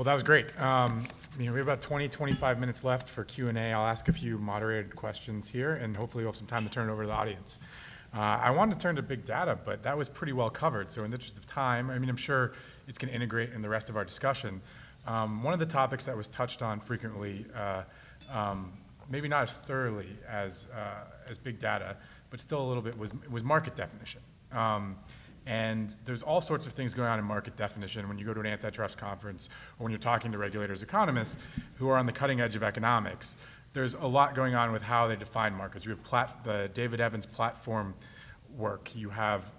Well, that was great. We have about 20, 25 minutes left for Q&A. I'll ask a few moderated questions here, and hopefully we'll have some time to turn it over to the audience. I wanted to turn to big data, but that was pretty well covered. So in the interest of time, I'm sure it's going to integrate in the rest of our discussion. One of the topics that was touched on frequently, maybe not as thoroughly as big data, but still a little bit, was market definition. And there's all sorts of things going on in market definition when you go to an antitrust conference or when you're talking to regulators, economists who are on the cutting edge of economics. There's a lot going on with how they define markets. You have the David Evans platform work. You have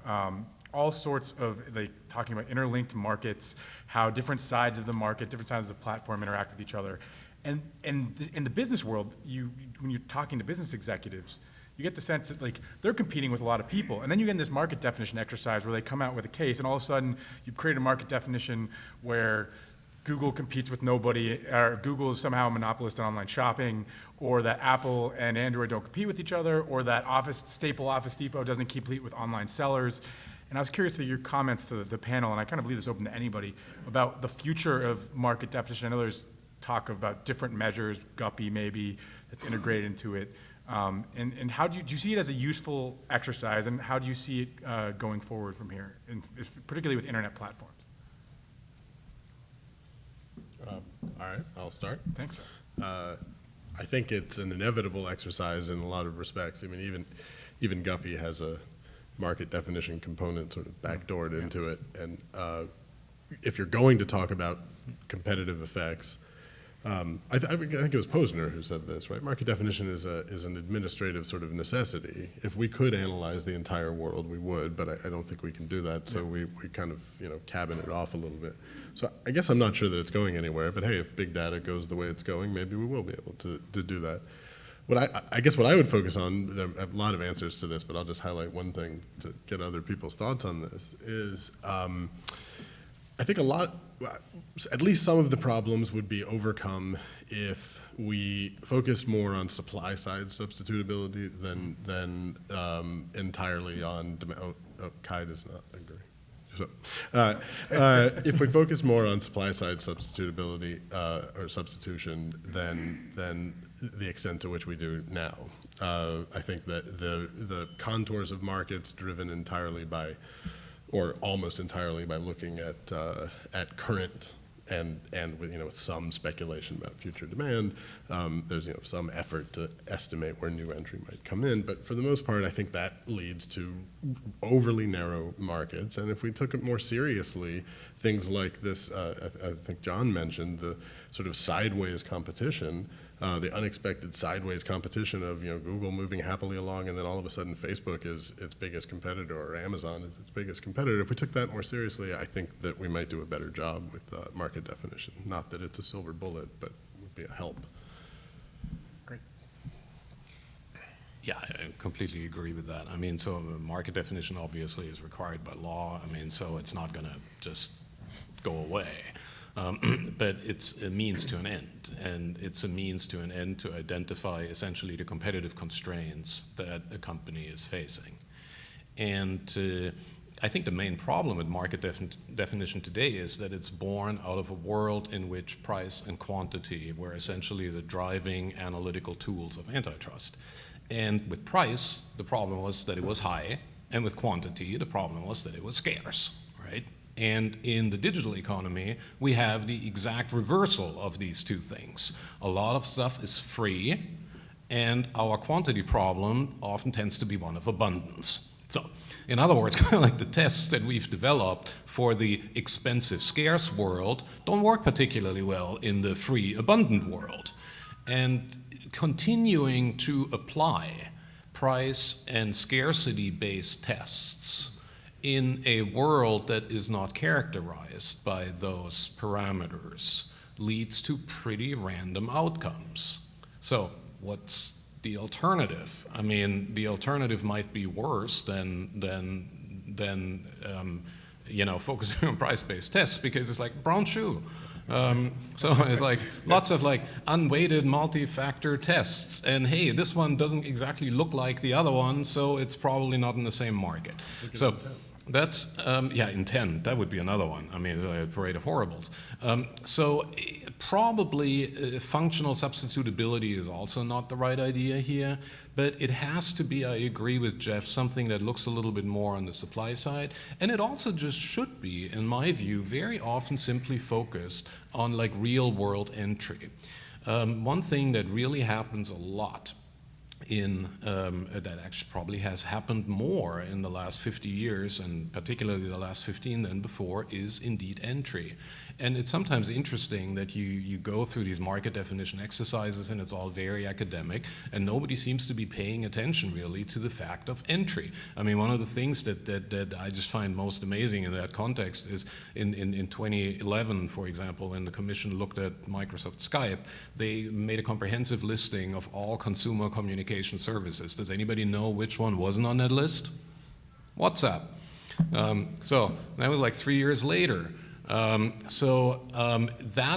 all sorts of, talking about interlinked markets, how different sides of the market, different sides of the platform interact with each other. And in the business world, when you're talking to business executives, you get the sense that they're competing with a lot of people. And then you get in this market definition exercise where they come out with a case, and all of a sudden you've created a market definition where Google competes with nobody, or Google is somehow a monopolist in online shopping, or that Apple and Android don't compete with each other, or that Office Depot doesn't compete with online sellers. And I was curious to your comments to the panel, and I kind of leave this open to anybody, about the future of market definition. I know there's talk about different measures, Guppy maybe, that's integrated into it. And how do you see it as a useful exercise, and how do you see it going forward from here, particularly with internet platforms? All right, I'll start. Thanks. I think it's an inevitable exercise in a lot of respects. Even Guppy has a market definition component sort of backdoored into it. And if you're going to talk about competitive effects, I think it was Posner who said this, right? Market definition is an administrative sort of necessity. If we could analyze the entire world, we would, but I don't think we can do that. So we kind of cabin it off a little bit. So I guess I'm not sure that it's going anywhere. But hey, if big data goes the way it's going, maybe we will be able to do that. I guess what I would focus on, there are a lot of answers to this, but I'll just highlight one thing to get other people's thoughts on this, is I think at least some of the problems would be overcome if we focused more on supply side substitutability than entirely on demand. Kai does not agree. So, if we focus more on supply side substitutability or substitution than the extent to which we do now, I think that the contours of markets driven entirely by, or almost entirely by, looking at current and with some speculation about future demand, there's some effort to estimate where new entry might come in. But for the most part, I think that leads to overly narrow markets. And if we took it more seriously, things like this, I think John mentioned, the sort of sideways competition, the unexpected sideways competition of Google moving happily along, and then all of a sudden Facebook is its biggest competitor, or Amazon is its biggest competitor. If we took that more seriously, I think that we might do a better job with market definition. Not that it's a silver bullet, but would be a help. Great. Yeah, I completely agree with that. So market definition obviously is required by law. So it's not going to just go away. But it's a means to an end, and it's a means to an end to identify essentially the competitive constraints that a company is facing. And I think the main problem with market definition today is that it's born out of a world in which price and quantity were essentially the driving analytical tools of antitrust. And with price, the problem was that it was high, and with quantity, the problem was that it was scarce, right? And in the digital economy, we have the exact reversal of these two things. A lot of stuff is free, and our quantity problem often tends to be one of abundance. So, in other words, kind of like the tests that we've developed for the expensive, scarce world don't work particularly well in the free, abundant world. And continuing to apply price and scarcity-based tests in a world that is not characterized by those parameters leads to pretty random outcomes. So what's the alternative? The alternative might be worse than focusing on price-based tests, because it's like brown shoe. So it's like lots of unweighted multi-factor tests, and hey, this one doesn't exactly look like the other one, so it's probably not in the same market. So That's, yeah, intent. That would be another one. I mean, it's a parade of horribles. Probably functional substitutability is also not the right idea here, but it has to be, I agree with Jeff, something that looks a little bit more on the supply side. And it also just should be, in my view, very often simply focused on like real world entry. One thing that really happens a lot that actually probably has happened more in the last 50 years, and particularly the last 15 than before, is indeed entry. And it's sometimes interesting that you go through these market definition exercises and it's all very academic, and nobody seems to be paying attention really to the fact of entry. I mean, one of the things that I just find most amazing in that context is in 2011, for example, when the Commission looked at Microsoft Skype, they made a comprehensive listing of all consumer communication services. Does anybody know which one wasn't on that list? WhatsApp. So that was like 3 years later. That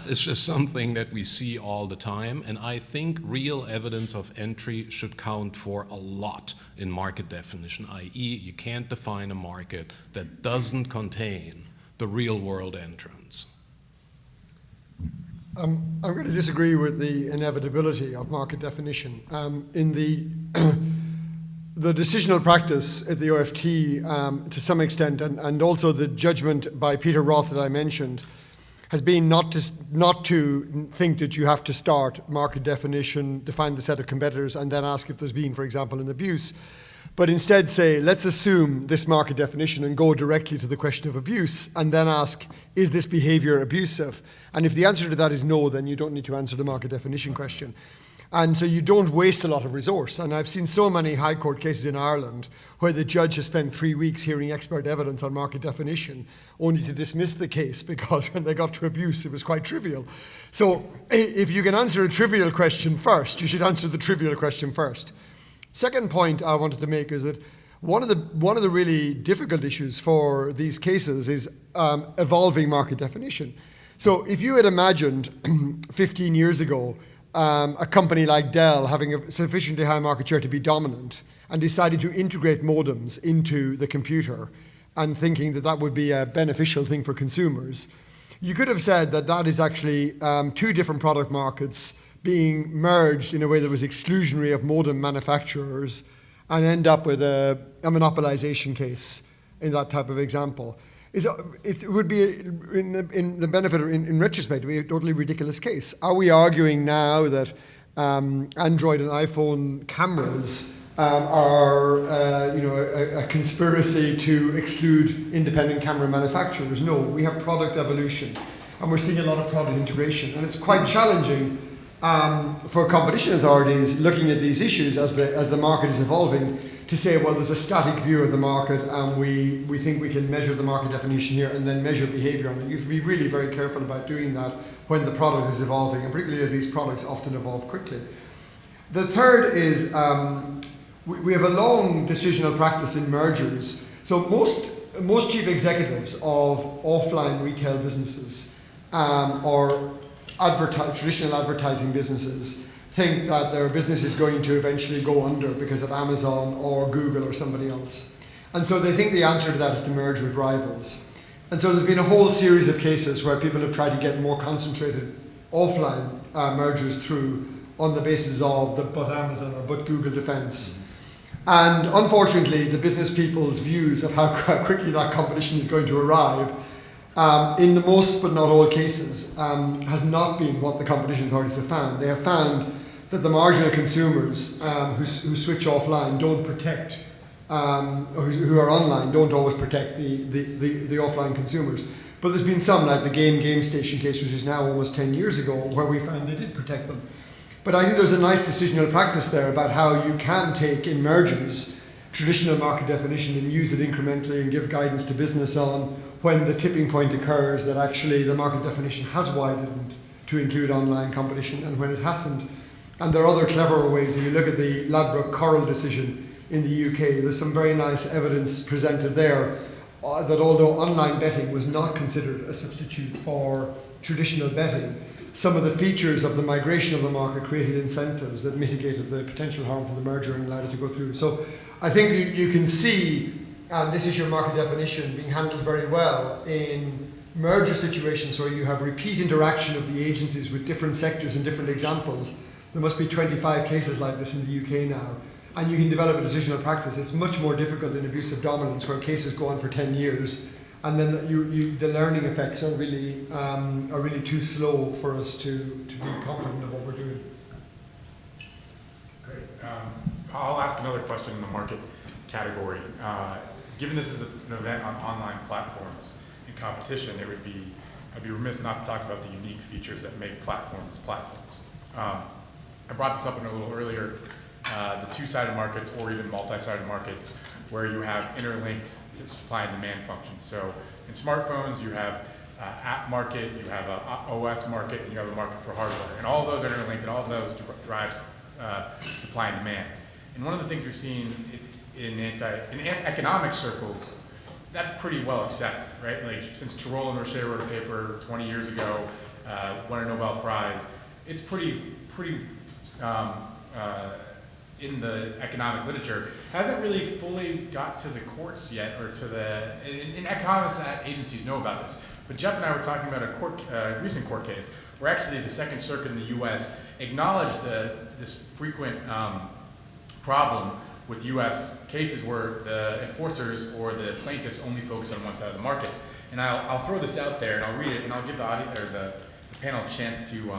is just something that we see all the time, and I think real evidence of entry should count for a lot in market definition, i.e. you can't define a market that doesn't contain the real world entrance. I'm going to disagree with the inevitability of market definition. In the decisional practice at the OFT, to some extent, and also the judgment by Peter Roth that I mentioned, has been not to think that you have to start market definition, define the set of competitors, and then ask if there's been, for example, an abuse, but instead say, let's assume this market definition and go directly to the question of abuse, and then ask, is this behavior abusive? And if the answer to that is no, then you don't need to answer the market definition question. And so you don't waste a lot of resource. And I've seen so many high court cases in Ireland where the judge has spent 3 weeks hearing expert evidence on market definition, only to dismiss the case because when they got to abuse, it was quite trivial. So if you can answer a trivial question first, you should answer the trivial question first. Second point I wanted to make is that one of the really difficult issues for these cases is evolving market definition. So if you had imagined 15 years ago a company like Dell having a sufficiently high market share to be dominant and decided to integrate modems into the computer and thinking that that would be a beneficial thing for consumers, you could have said that that is actually two different product markets being merged in a way that was exclusionary of modem manufacturers and end up with a monopolization case in that type of example. It would be, in the benefit, in retrospect, it would be a totally ridiculous case. Are we arguing now that Android and iPhone cameras are a conspiracy to exclude independent camera manufacturers? No, we have product evolution, and we're seeing a lot of product integration, and it's quite challenging for competition authorities looking at these issues as the market is evolving to say, well, there's a static view of the market and we think we can measure the market definition here and then measure behavior on it. You have to be really very careful about doing that when the product is evolving, and particularly as these products often evolve quickly. The third is we have a long decisional practice in mergers. So most chief executives of offline retail businesses or traditional advertising businesses think that their business is going to eventually go under because of Amazon or Google or somebody else. And so they think the answer to that is to merge with rivals. And so there's been a whole series of cases where people have tried to get more concentrated offline mergers through on the basis of the but Amazon or but Google defense. And unfortunately, the business people's views of how quickly that competition is going to arrive in the most but not all cases has not been what the competition authorities have found. They have found that the marginal consumers who switch offline don't protect, or who are online don't always protect the offline consumers. But there's been some, like the Game Station case, which is now almost 10 years ago, where we found they did protect them. But I think there's a nice decisional practice there about how you can take in mergers traditional market definition and use it incrementally and give guidance to business on when the tipping point occurs that actually the market definition has widened to include online competition and when it hasn't. And there are other cleverer ways. If you look at the Ladbrokes-Coral decision in the UK, there's some very nice evidence presented there that although online betting was not considered a substitute for traditional betting, some of the features of the migration of the market created incentives that mitigated the potential harm for the merger and allowed it to go through. So I think you can see this issue of market definition being handled very well in merger situations where you have repeat interaction of the agencies with different sectors and different examples. There must be 25 cases like this in the UK now, and you can develop a decisional practice. It's much more difficult in abuse of dominance where cases go on for 10 years, and then the learning effects are really too slow for us to be confident of what we're doing. Great. I'll ask another question in the market category. Given this is an event on online platforms and competition, I'd be remiss not to talk about the unique features that make platforms platforms. I brought this up a little earlier, the two-sided markets or even multi-sided markets where you have interlinked supply and demand functions. So in smartphones, you have app market, you have an OS market, and you have a market for hardware. And all of those are interlinked, and all of those drive supply and demand. And one of the things we've seen in economic circles, that's pretty well accepted, right? Like since Tirole and Rocher wrote a paper 20 years ago, won a Nobel Prize, it's pretty in the economic literature, hasn't really fully got to the courts yet, or to and economists at agencies know about this. But Jeff and I were talking about a recent court case where actually the Second Circuit in the US acknowledged this frequent problem with US cases where the enforcers or the plaintiffs only focus on one side of the market. And I'll throw this out there and I'll read it and I'll give the audience or the panel a chance to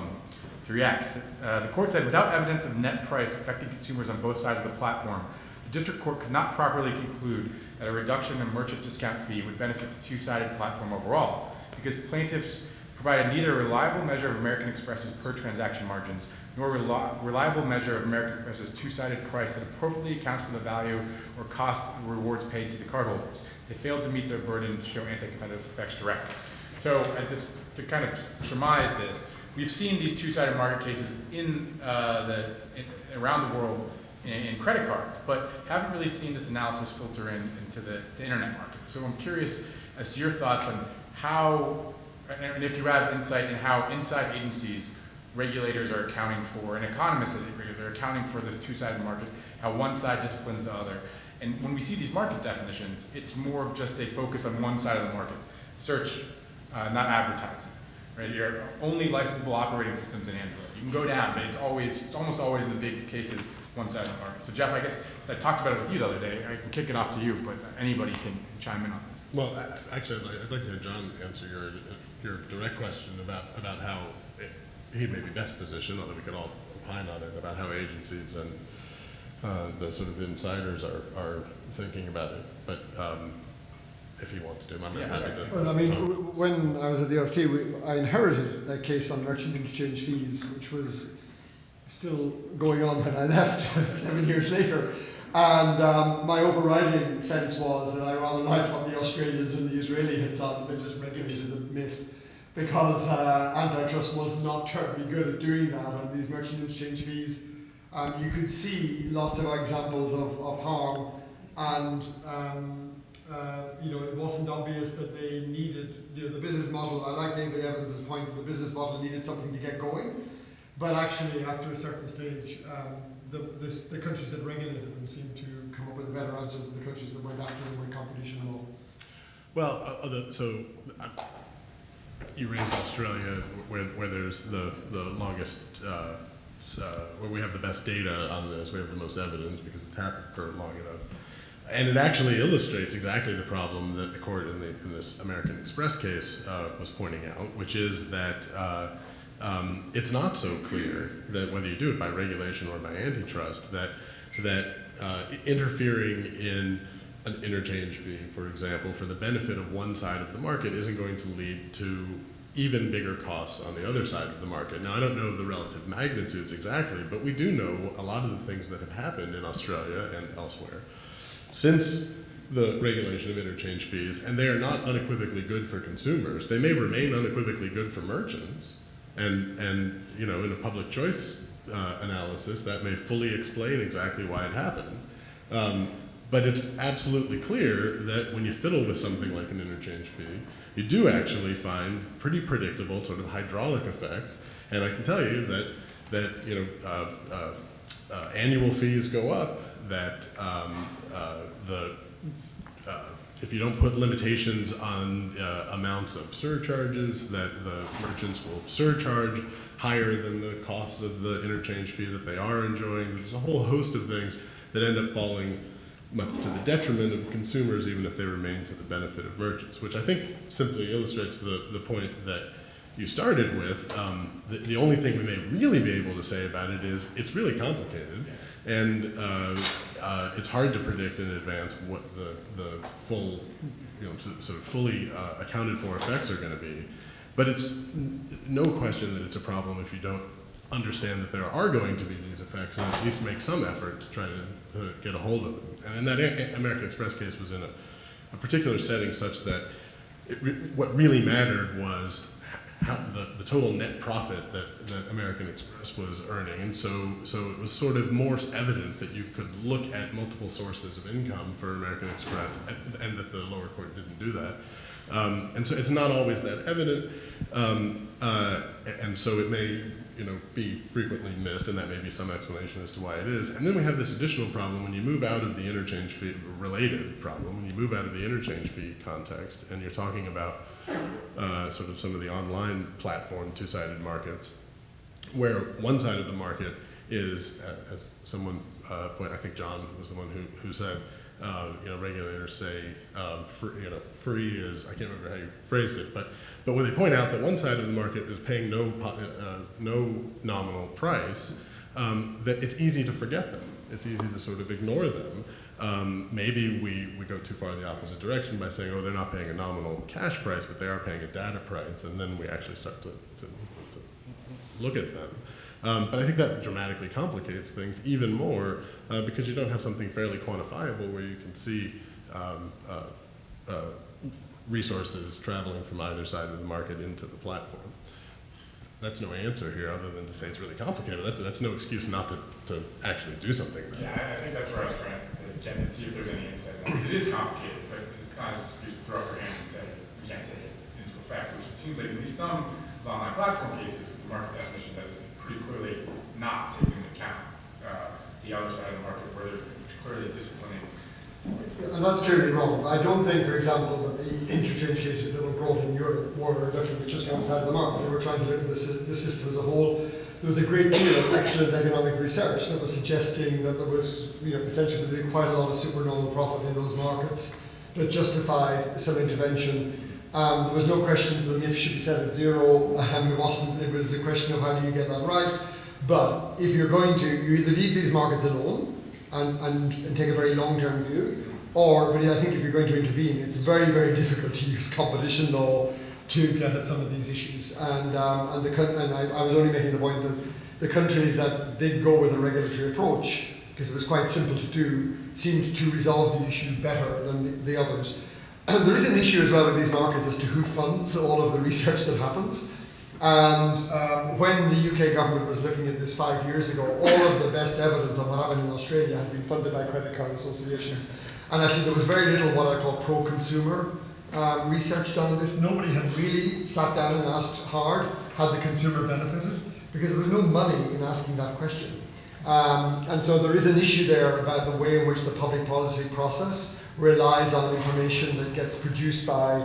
react. The court said, without evidence of net price affecting consumers on both sides of the platform, the district court could not properly conclude that a reduction in merchant discount fee would benefit the two-sided platform overall, because plaintiffs provided neither a reliable measure of American Express's per transaction margins, nor a reliable measure of American Express's two-sided price that appropriately accounts for the value or cost of rewards paid to the cardholders. They failed to meet their burden to show anti-competitive effects directly. So to kind of surmise this, we've seen these two-sided market cases around the world in credit cards, but haven't really seen this analysis filter into the internet market. So I'm curious as to your thoughts on how, and if you have insight in how inside agencies, regulators are accounting for, and economists are accounting for this two-sided market, how one side disciplines the other. And when we see these market definitions, it's more of just a focus on one side of the market, search, not advertising. Right, you're only licensable operating systems in Android. You can go down, but it's almost always in the big cases, one side of the market. So Jeff, I guess, I talked about it with you the other day, I can kick it off to you, but anybody can chime in on this. Well, actually, I'd like to have John answer your direct question about how he may be best positioned, although we could all opine on it, about how agencies and the sort of insiders are thinking about it. But if he wants to, I'm happy to. Well, I mean, when I was at the OFT, I inherited a case on merchant interchange fees, which was still going on when I left 7 years later. And my overriding sense was that I rather liked what the Australians and the Israeli had done than just regulated the myth, because antitrust was not terribly good at doing that on these merchant interchange fees. You could see lots of examples of harm, and it wasn't obvious that they needed the business model. I like David Evans's point that the business model needed something to get going, but actually after a certain stage, the countries that regulated them seemed to come up with a better answer than the countries that went after them with competition law. Well, you raised Australia, where there's the longest, where we have the best data on this, we have the most evidence because it's happened for long enough. And it actually illustrates exactly the problem that the court in this American Express case was pointing out, which is that it's not so clear that whether you do it by regulation or by antitrust, that interfering in an interchange fee, for example, for the benefit of one side of the market isn't going to lead to even bigger costs on the other side of the market. Now, I don't know the relative magnitudes exactly, but we do know a lot of the things that have happened in Australia and elsewhere since the regulation of interchange fees, and they are not unequivocally good for consumers. They may remain unequivocally good for merchants, and in a public choice analysis, that may fully explain exactly why it happened. But it's absolutely clear that when you fiddle with something like an interchange fee, you do actually find pretty predictable sort of hydraulic effects. And I can tell you that annual fees go up, that the if you don't put limitations on amounts of surcharges, that the merchants will surcharge higher than the cost of the interchange fee that they are enjoying. There's a whole host of things that end up falling much to the detriment of consumers, even if they remain to the benefit of merchants, which I think simply illustrates the point that you started with. The only thing we may really be able to say about it is it's really complicated, and it's hard to predict in advance what the full, sort of fully accounted for effects are going to be. But it's no question that it's a problem if you don't understand that there are going to be these effects, and at least make some effort to try to get a hold of them. And that American Express case was in a particular setting such that what really mattered was how the total net profit that American Express was earning. And so it was sort of more evident that you could look at multiple sources of income for American Express, and that the lower court didn't do that. And so it's not always that evident, and so it may be frequently missed, and that may be some explanation as to why it is. And then we have this additional problem when you move out of the interchange fee, related problem, when you move out of the interchange fee context, and you're talking about sort of some of the online platform two-sided markets, where one side of the market is, as someone pointed, I think John was the one who said, regulators say free is, I can't remember how you phrased it, but when they point out that one side of the market is paying no nominal price, that it's easy to forget them. It's easy to sort of ignore them. Maybe we go too far in the opposite direction by saying, oh, they're not paying a nominal cash price, but they are paying a data price, and then we actually start to look at them. But I think that dramatically complicates things even more, because you don't have something fairly quantifiable where you can see resources traveling from either side of the market into the platform. That's no answer here other than to say it's really complicated. That's no excuse not to actually do something about it. Yeah, I think that's where I was trying to get and see if there's any insight. Because it is complicated, but it's not an excuse to throw up your hands and say you can't take it into effect, which it seems like at least some online platform cases, the market definition does pretty clearly not taking into account the other side of the market where they're clearly disciplining. And that's clearly wrong. I don't think, for example, that the interchange cases that were brought in Europe were looking at just one side of the market. They were trying to look at the system as a whole. There was a great deal of excellent economic research that was suggesting that there was potential to be quite a lot of supernormal profit in those markets that justified some intervention. There was no question that the MIF should be set at zero. It was a question of how do you get that right. But if you're going to, you either leave these markets alone and take a very long-term view, but I think if you're going to intervene, it's very, very difficult to use competition law to get at some of these issues. And I was only making the point that the countries that did go with a regulatory approach, because it was quite simple to do, seemed to resolve the issue better than the others. And there is an issue as well with these markets as to who funds all of the research that happens. And when the UK government was looking at this 5 years ago, all of the best evidence on what happened in Australia had been funded by credit card associations. And actually there was very little what I call pro-consumer research done on this. Nobody had really sat down and asked hard, had the consumer benefited? Because there was no money in asking that question. And so there is an issue there about the way in which the public policy process relies on information that gets produced by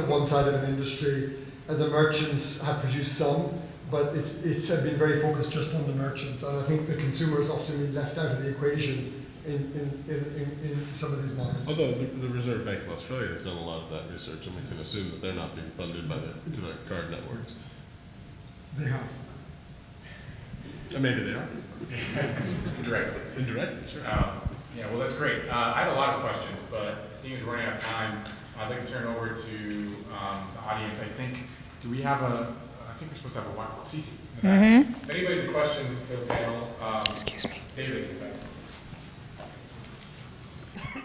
one side of an industry. The merchants have produced some, but it's been very focused just on the merchants, and I think the consumers often been left out of the equation in some of these markets. Although the Reserve Bank of Australia has done a lot of that research, and we can assume that they're not being funded by the card networks. They have. Maybe they are. Indirectly, sure. Well, that's great. I had a lot of questions, but it seems we're running out of time. I'd like to turn over to the audience. I think I think we're supposed to have a one. CC. If anybody has a question for the panel, Excuse me. David.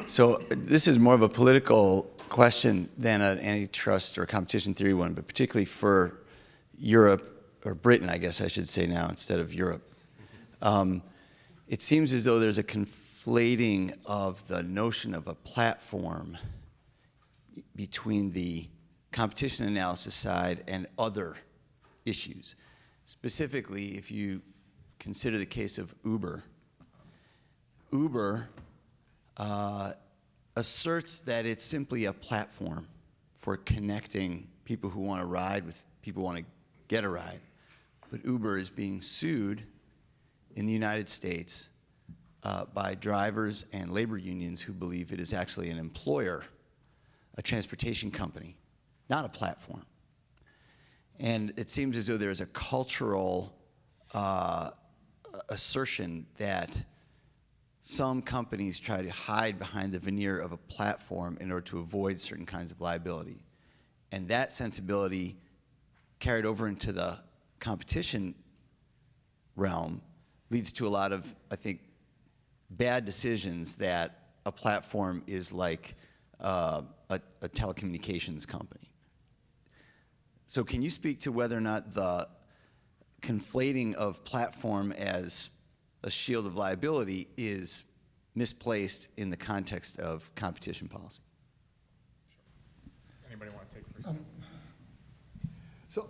So this is more of a political question than an antitrust or competition theory one, but particularly for Europe, or Britain, I guess I should say now, instead of Europe. It seems as though there's a conflating of the notion of a platform between the competition analysis side and other issues. Specifically, if you consider the case of Uber, asserts that it's simply a platform for connecting people who want to ride with people who want to get a ride. But Uber is being sued in the United States by drivers and labor unions who believe it is actually an employer, a transportation company, not a platform. And it seems as though there is a cultural assertion that some companies try to hide behind the veneer of a platform in order to avoid certain kinds of liability. And that sensibility carried over into the competition realm leads to a lot of, I think, bad decisions that a platform is like a telecommunications company. So can you speak to whether or not the conflating of platform as a shield of liability is misplaced in the context of competition policy? Anybody want to take first? So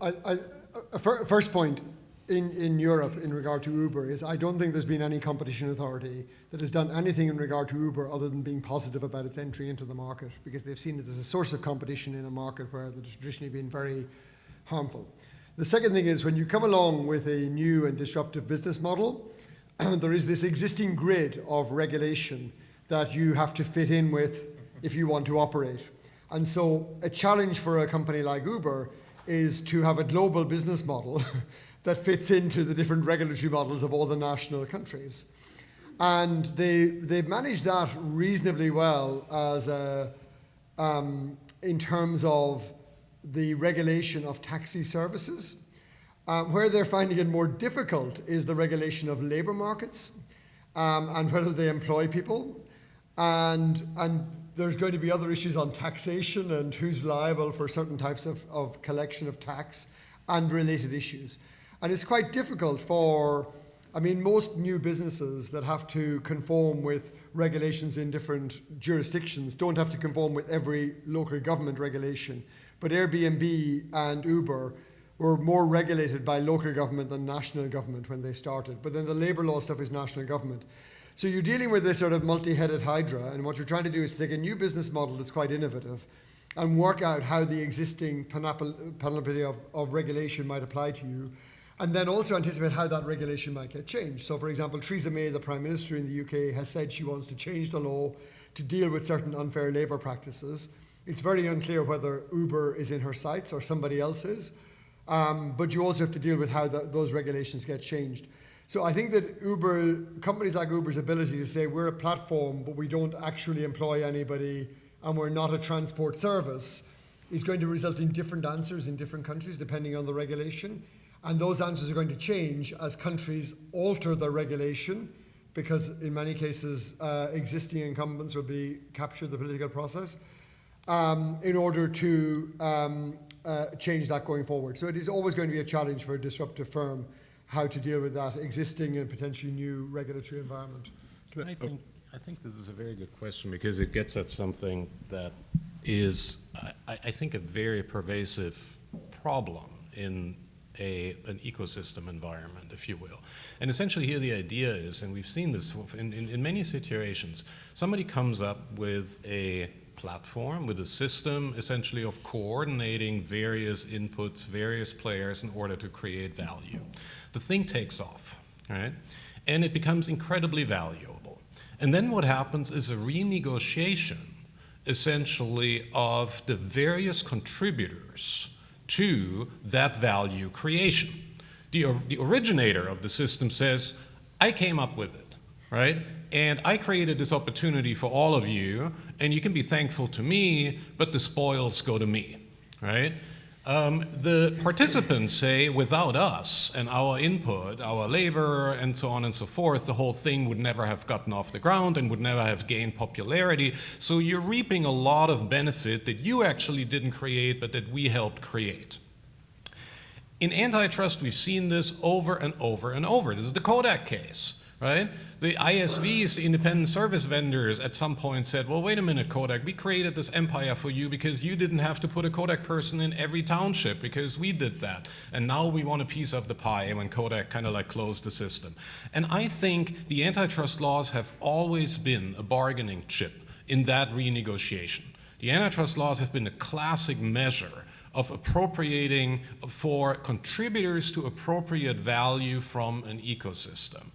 first point in Europe in regard to Uber is I don't think there's been any competition authority that has done anything in regard to Uber other than being positive about its entry into the market, because they've seen it as a source of competition in a market where there's traditionally been very harmful. The second thing is when you come along with a new and disruptive business model, there is this existing grid of regulation that you have to fit in with if you want to operate. And so a challenge for a company like Uber is to have a global business model that fits into the different regulatory models of all the national countries. And they've managed that reasonably well as in terms of the regulation of taxi services. Where they're finding it more difficult is the regulation of labor markets and whether they employ people. And there's going to be other issues on taxation and who's liable for certain types of collection of tax and related issues. And it's quite difficult for, I mean, most new businesses that have to conform with regulations in different jurisdictions don't have to conform with every local government regulation. But Airbnb and Uber were more regulated by local government than national government when they started. But then the labor law stuff is national government. So you're dealing with this sort of multi-headed hydra, and what you're trying to do is take a new business model that's quite innovative and work out how the existing panoply of regulation might apply to you, and then also anticipate how that regulation might get changed. So for example, Theresa May, the Prime Minister in the UK, has said she wants to change the law to deal with certain unfair labour practices. It's very unclear whether Uber is in her sights or somebody else is, but you also have to deal with how those regulations get changed. So I think that companies like Uber's ability to say we're a platform but we don't actually employ anybody and we're not a transport service is going to result in different answers in different countries depending on the regulation. And those answers are going to change as countries alter their regulation, because in many cases existing incumbents will be captured in the political process in order to change that going forward. So it is always going to be a challenge for a disruptive firm how to deal with that existing and potentially new regulatory environment. I think this is a very good question because it gets at something that is, I think, a very pervasive problem in an ecosystem environment, if you will. And essentially here the idea is, and we've seen this in many situations, somebody comes up with a platform, with a system essentially of coordinating various inputs, various players in order to create value. The thing takes off, right? And it becomes incredibly valuable. And then what happens is a renegotiation, essentially, of the various contributors to that value creation. The originator of the system says, I came up with it, right? And I created this opportunity for all of you, and you can be thankful to me, but the spoils go to me, right? The participants say, without us and our input, our labor, and so on and so forth, the whole thing would never have gotten off the ground and would never have gained popularity. So you're reaping a lot of benefit that you actually didn't create, but that we helped create. In antitrust, we've seen this over and over and over. This is the Kodak case, right? The ISVs, the independent service vendors, at some point said, well, wait a minute, Kodak, we created this empire for you because you didn't have to put a Kodak person in every township because we did that. And now we want a piece of the pie when Kodak kind of like closed the system. And I think the antitrust laws have always been a bargaining chip in that renegotiation. The antitrust laws have been a classic measure of appropriating for contributors to appropriate value from an ecosystem.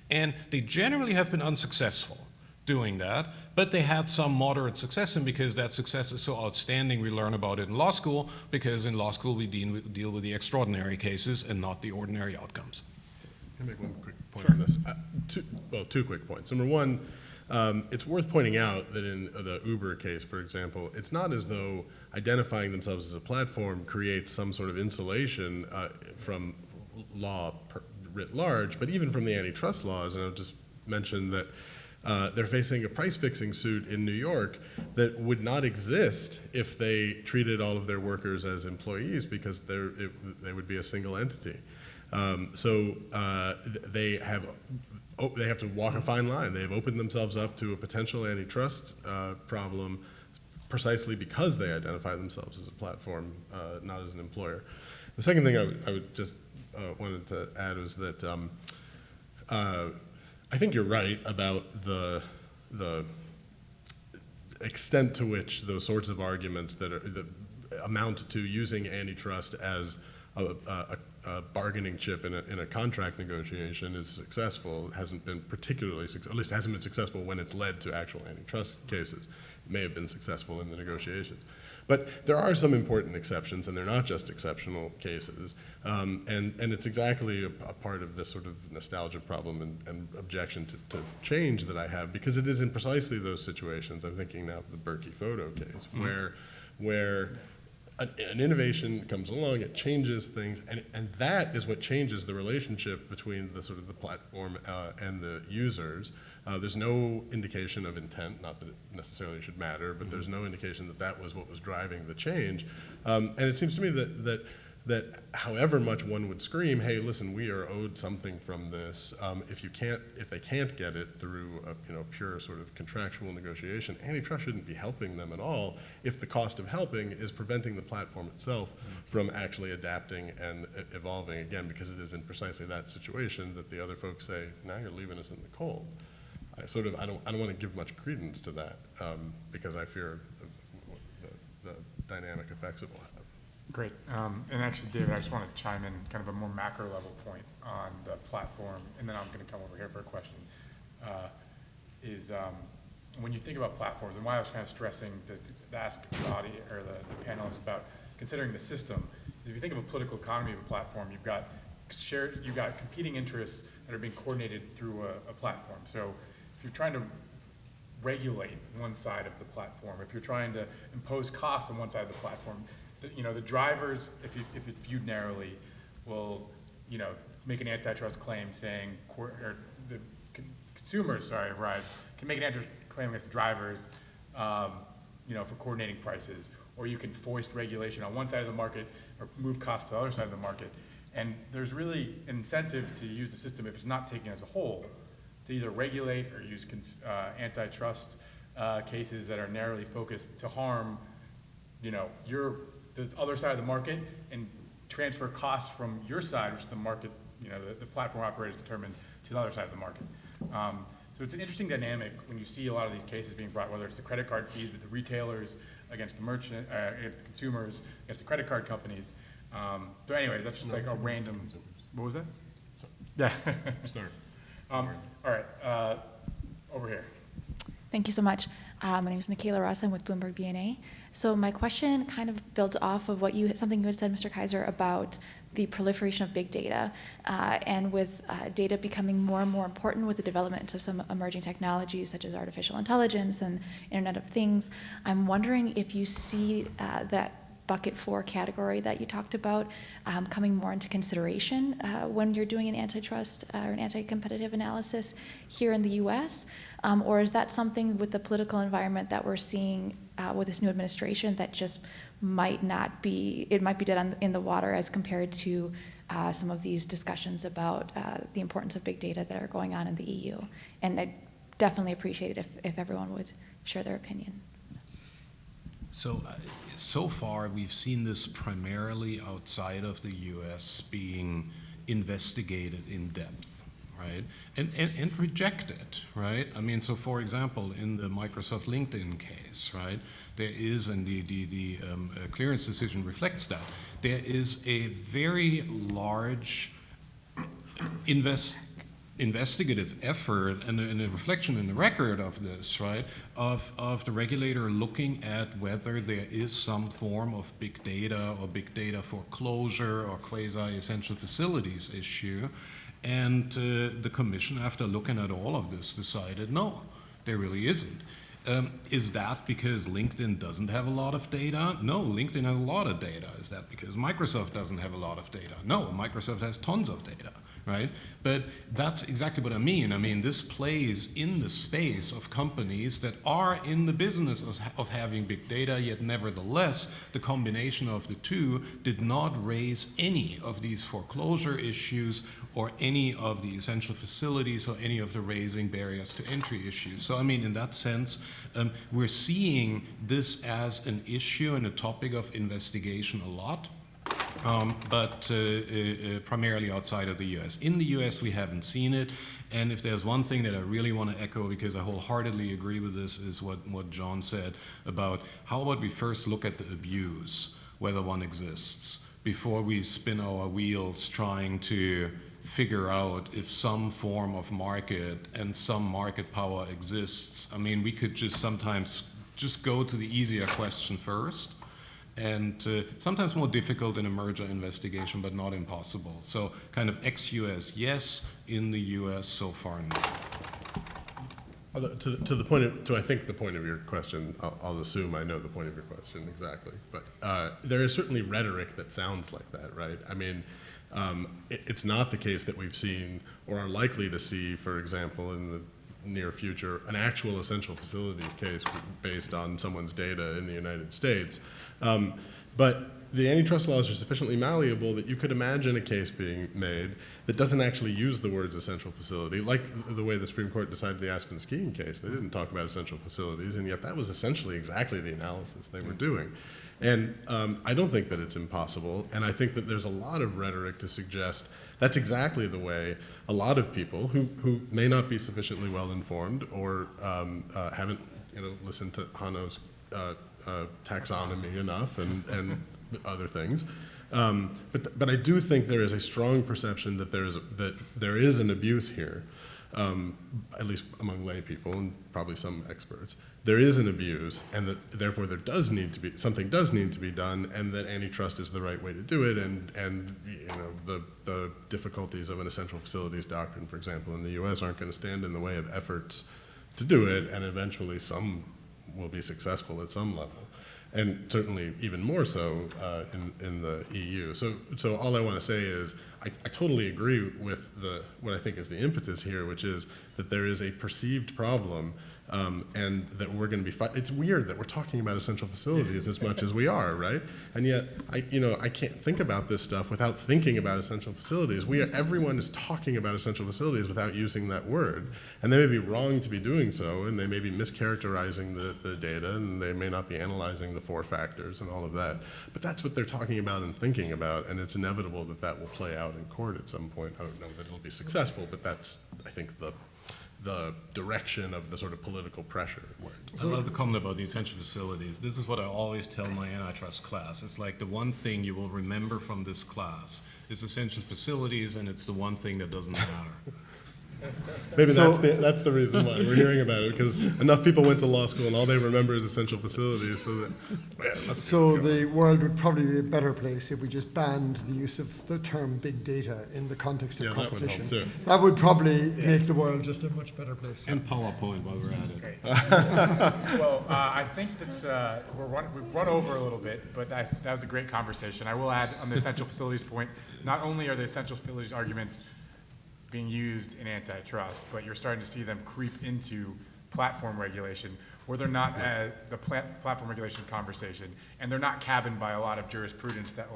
And they generally have been unsuccessful doing that, but they had some moderate success, and because that success is so outstanding, we learn about it in law school, because in law school we deal with the extraordinary cases and not the ordinary outcomes. Can I make one quick point on this? Two quick points. Number one, it's worth pointing out that in the Uber case, for example, it's not as though identifying themselves as a platform creates some sort of insulation from law writ large, but even from the antitrust laws. And I'll just mention that they're facing a price-fixing suit in New York that would not exist if they treated all of their workers as employees, because they would be a single entity. So they have to walk a fine line. They have opened themselves up to a potential antitrust problem precisely because they identify themselves as a platform, not as an employer. The second thing I would just wanted to add was that I think you're right about the extent to which those sorts of arguments that amount to using antitrust as a bargaining chip in a contract negotiation is successful. It hasn't been particularly successful, at least it hasn't been successful when it's led to actual antitrust cases. It may have been successful in the negotiations. But there are some important exceptions, and they're not just exceptional cases. And it's exactly a part of this sort of nostalgia problem and objection to change that I have, because it is in precisely those situations. I'm thinking now of the Berkey photo case, where an innovation comes along, it changes things, and that is what changes the relationship between the sort of the platform and the users. There's no indication of intent, not that it necessarily should matter, but there's no indication that that was what was driving the change. And it seems to me that however much one would scream, hey, listen, we are owed something from this, if they can't get it through a pure sort of contractual negotiation, antitrust shouldn't be helping them at all if the cost of helping is preventing the platform itself from actually adapting and evolving, again, because it is in precisely that situation that the other folks say, now you're leaving us in the cold. I don't want to give much credence to that because I fear the dynamic effects it will have. Great. And actually, David, I just want to chime in kind of a more macro level point on the platform, and then I'm going to come over here for a question, when you think about platforms, and why I was kind of stressing to ask the audience or the panelists about considering the system, is if you think of a political economy of a platform, you've got competing interests that are being coordinated through a platform. So if you're trying to regulate one side of the platform, if you're trying to impose costs on one side of the platform, the drivers, if it's viewed narrowly, will, make an antitrust claim saying, or the consumers, arrive, can make an antitrust claim against the drivers, for coordinating prices, or you can foist regulation on one side of the market or move costs to the other side of the market. And there's really an incentive to use the system if it's not taken as a whole, to either regulate or use antitrust cases that are narrowly focused to harm, the other side of the market and transfer costs from your side, which the market, the platform operators determine, to the other side of the market. So it's an interesting dynamic when you see a lot of these cases being brought, whether it's the credit card fees with the retailers against the merchant, against the consumers, against the credit card companies. So anyways, that's just like a random, what was that? Yeah. Start. All right, over here. Thank you so much. My name is Michaela Ross. I'm with Bloomberg BNA. So my question kind of builds off of something you had said, Mr. Kaiser, about the proliferation of big data, and with data becoming more and more important with the development of some emerging technologies such as artificial intelligence and Internet of Things. I'm wondering if you see that bucket 4 category that you talked about coming more into consideration when you're doing an antitrust or an anti-competitive analysis here in the US, or is that something with the political environment that we're seeing with this new administration that just might not be, it might be dead in the water as compared to some of these discussions about the importance of big data that are going on in the EU? And I'd definitely appreciate it if everyone would share their opinion. So far, we've seen this primarily outside of the U.S. being investigated in depth, right? And reject it, right? I mean, so for example, in the Microsoft LinkedIn case, right, there is, and the clearance decision reflects that, there is a very large investigative effort and a reflection in the record of this, right, of the regulator looking at whether there is some form of big data or big data foreclosure or quasi-essential facilities issue. And the commission, after looking at all of this, decided no, there really isn't. Is that because LinkedIn doesn't have a lot of data? No, LinkedIn has a lot of data. Is that because Microsoft doesn't have a lot of data? No, Microsoft has tons of data, right? But that's exactly what I mean. I mean, this plays in the space of companies that are in the business of having big data, yet nevertheless, the combination of the two did not raise any of these foreclosure issues or any of the essential facilities or any of the raising barriers to entry issues. So, I mean, in that sense, we're seeing this as an issue and a topic of investigation a lot. But primarily outside of the US. In the US, we haven't seen it. And if there's one thing that I really want to echo, because I wholeheartedly agree with this, is what John said about how about we first look at the abuse, whether one exists, before we spin our wheels trying to figure out if some form of market and some market power exists. I mean, we could just sometimes just go to the easier question first. And sometimes more difficult in a merger investigation, but not impossible. So kind of ex-US, yes. In the US, so far, no. To the point of, to I think the point of your question, I'll assume I know the point of your question exactly. But there is certainly rhetoric that sounds like that, right? I mean, it's not the case that we've seen or are likely to see, for example, in the near future, an actual essential facilities case based on someone's data in the United States. But the antitrust laws are sufficiently malleable that you could imagine a case being made that doesn't actually use the words essential facility, like the way the Supreme Court decided the Aspen skiing case. They didn't talk about essential facilities, and yet that was essentially exactly the analysis they were doing. And I don't think that it's impossible, and I think that there's a lot of rhetoric to suggest that's exactly the way a lot of people who may not be sufficiently well informed or haven't listened to Hanno's taxonomy enough and other things. But I do think there is a strong perception that there is an abuse here, at least among lay people and probably some experts. There is an abuse, and that therefore something does need to be done, and that antitrust is the right way to do it, and the difficulties of an essential facilities doctrine, for example, in the U.S. aren't going to stand in the way of efforts to do it, and eventually some will be successful at some level, and certainly even more so in the EU. So all I want to say is I totally agree with what I think is the impetus here, which is that there is a perceived problem, and that we're going to be it's weird that we're talking about essential facilities as much as we are, right? And yet I can't think about this stuff without thinking about essential facilities. Everyone is talking about essential facilities without using that word, and they may be wrong to be doing so, and they may be mischaracterizing the data, and they may not be analyzing the 4 factors and all of that. But that's what they're talking about and thinking about, and it's inevitable that that will play out in court at some point. I don't know that it'll be successful, but that's, I think, the direction of the sort of political pressure. I love the comment about the essential facilities. This is what I always tell my antitrust class. It's like the one thing you will remember from this class is essential facilities, and it's the one thing that doesn't matter. Maybe that's the reason why we're hearing about it, because enough people went to law school and all they remember is essential facilities. So the world would probably be a better place if we just banned the use of the term big data in the context of competition. That would help too. That would probably make the world just a much better place. And PowerPoint while we're at it. Well, I think that's we've run over a little bit, but that was a great conversation. I will add on the essential facilities point, not only are the essential facilities arguments being used in antitrust, but you're starting to see them creep into platform regulation, where they're not the platform regulation conversation, and they're not cabined by a lot of jurisprudence that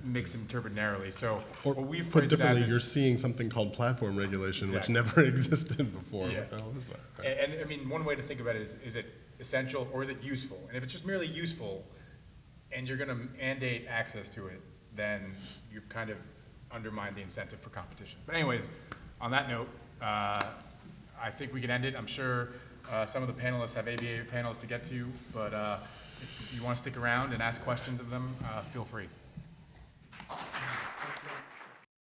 makes them interpret narrowly. So what we've put differently, you're seeing something called platform regulation, which never existed before. Yeah. What the hell is that? And I mean, one way to think about it is it essential or is it useful? And if it's just merely useful, and you're going to mandate access to it, then you've kind of undermine the incentive for competition. But anyways, on that note, I think we can end it. I'm sure some of the panelists have ABA panels to get to, but if you want to stick around and ask questions of them, feel free.